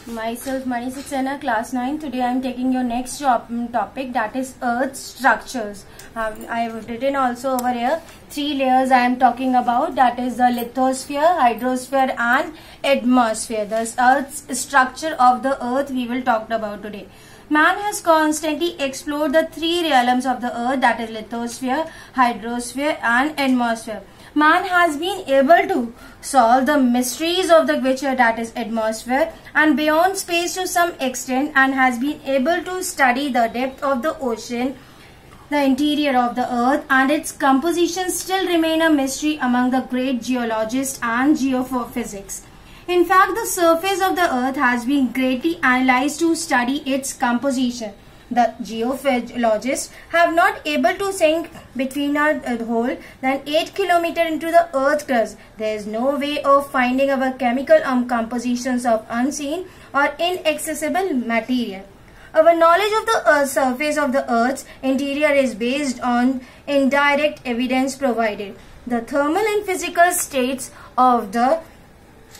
Myself Mani Saxena, class 9. Today I am taking your next topic, that is Earth structures. I have written also over here 3 layers I am talking about, that is the lithosphere, hydrosphere and atmosphere. The Earth's structure of the Earth we will talk about today. Man has constantly explored the 3 realms of the Earth, that is lithosphere, hydrosphere and atmosphere. Man has been able to solve the mysteries of the which that is atmosphere and beyond space to some extent, and has been able to study the depth of the ocean, the interior of the earth, and its composition still remain a mystery among the great geologists and geophysics. In fact, the surface of the earth has been greatly analyzed to study its composition. The geophysiologists have not able to sink between a hole than 8 km into the earth crust. There is no way of finding our chemical compositions of unseen or inaccessible material. Our knowledge of the surface of the earth's interior is based on indirect evidence provided. The thermal and physical states of the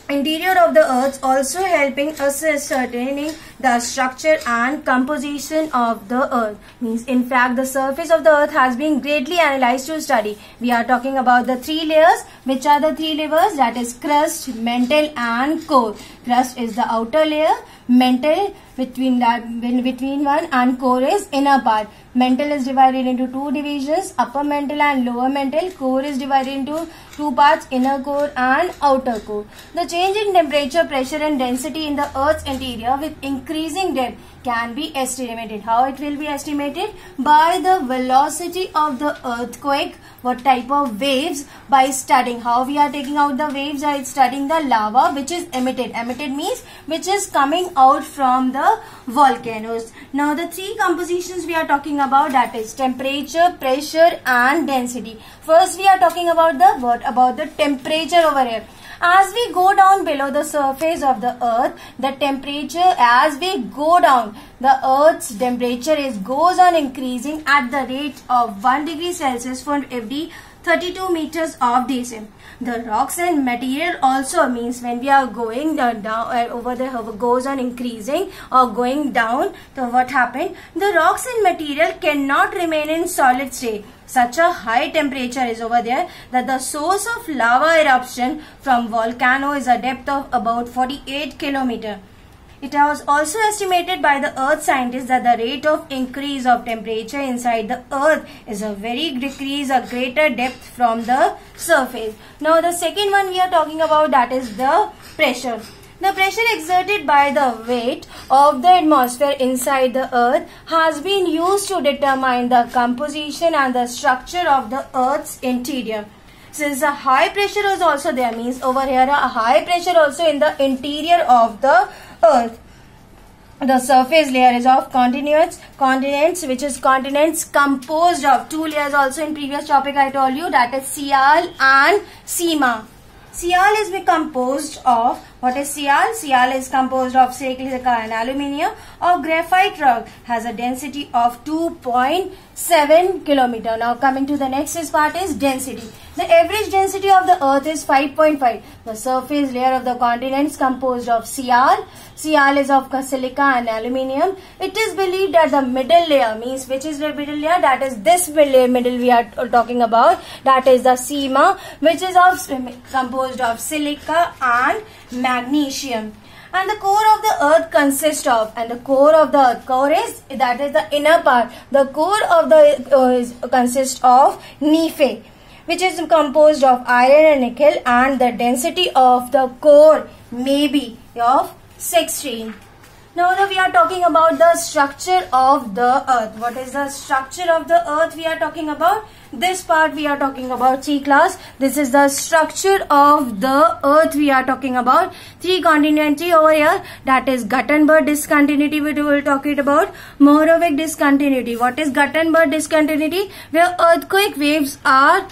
interior of the earth also helping us ascertaining the structure and composition of the earth. Means in fact the surface of the earth has been greatly analyzed to study. We are talking about the 3 layers. Which are the 3 layers? That is crust, mantle and core. Crust is the outer layer, mantle between one, and core is inner part. Mantle is divided into 2 divisions, upper mantle and lower mantle. Core is divided into 2 parts, inner core and outer core. The change in temperature, pressure and density in the earth's interior with increasing depth can be estimated. How it will be estimated? By the velocity of the earthquake. What type of waves? By studying. How we are taking out the waves? By studying the lava which is emitted. Emitted means which is coming out from the volcanoes. Now the 3 compositions we are talking about, that is temperature, pressure and density. First we are talking about the temperature over here. As we go down below the surface of the earth, the temperature, as we go down, the earth's temperature goes on increasing at the rate of 1 degree Celsius for every 32 meters of descent. The rocks and material also, means when we are going down over the goes on increasing or going down, so what happened? The rocks and material cannot remain in solid state. Such a high temperature is over there that the source of lava eruption from volcano is a depth of about 48 km. It was also estimated by the earth scientists that the rate of increase of temperature inside the earth is a greater depth from the surface. Now the second one we are talking about, that is the pressure. The pressure exerted by the weight of the atmosphere inside the earth has been used to determine the composition and the structure of the earth's interior. Since a high pressure is also there, means over here a high pressure also in the interior of the earth. The surface layer is of continents, which is continents composed of 2 layers. Also in previous topic I told you, that is Sial and Sima. Sial is composed of, what is Sial? Sial is composed of silica and aluminium or graphite rock, has a density of 2.7 km. Now coming to the next part is density. The average density of the earth is 5.5. The surface layer of the continents composed of Sial. Sial is of silica and aluminium. It is believed that the middle layer, means which is the middle layer? That is this middle we are talking about. That is the Sima, which is composed of silica and magnesium. And the core of the earth consists of, and the core of the earth, core is, that is the inner part. The core of the earth consists of Nephi, which is composed of iron and nickel, and the density of the core may be of 16. Now we are talking about the structure of the earth. What is the structure of the earth we are talking about? This part we are talking about. See class, this is the structure of the earth we are talking about. 3 continents over here, that is Gutenberg discontinuity we will talk it about. Moravec discontinuity. What is Gutenberg discontinuity? Where earthquake waves are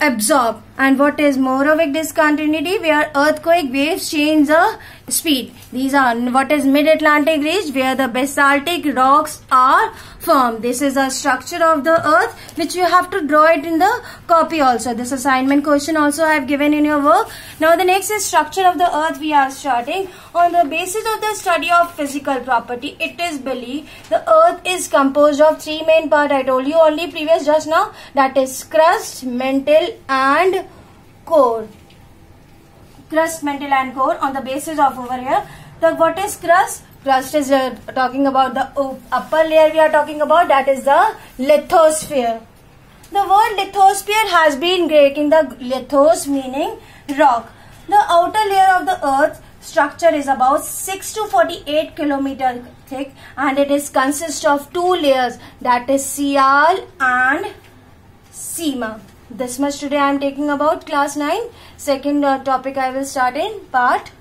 absorb. And what is Moravec discontinuity? Where earthquake waves change the speed. These are what is mid-Atlantic ridge, where the basaltic rocks are formed. This is a structure of the earth which you have to draw it in the copy also. This assignment question also I have given in your work. Now the next is structure of the earth. We are starting on the basis of the study of physical property. It is believed the earth is composed of three main parts. I told you only previous just now, that is crust, mantle and core. Crust, mantle and core. On the basis of over here, the what is crust? Crust is talking about the upper layer we are talking about, that is the lithosphere. The word lithosphere has been taking the lithos meaning rock. The outer layer of the earth structure is about 6 to 48 kilometer thick, and it is consist of two layers, that is Sial and Sima. This much today I am taking about class 9. Second topic I will start in part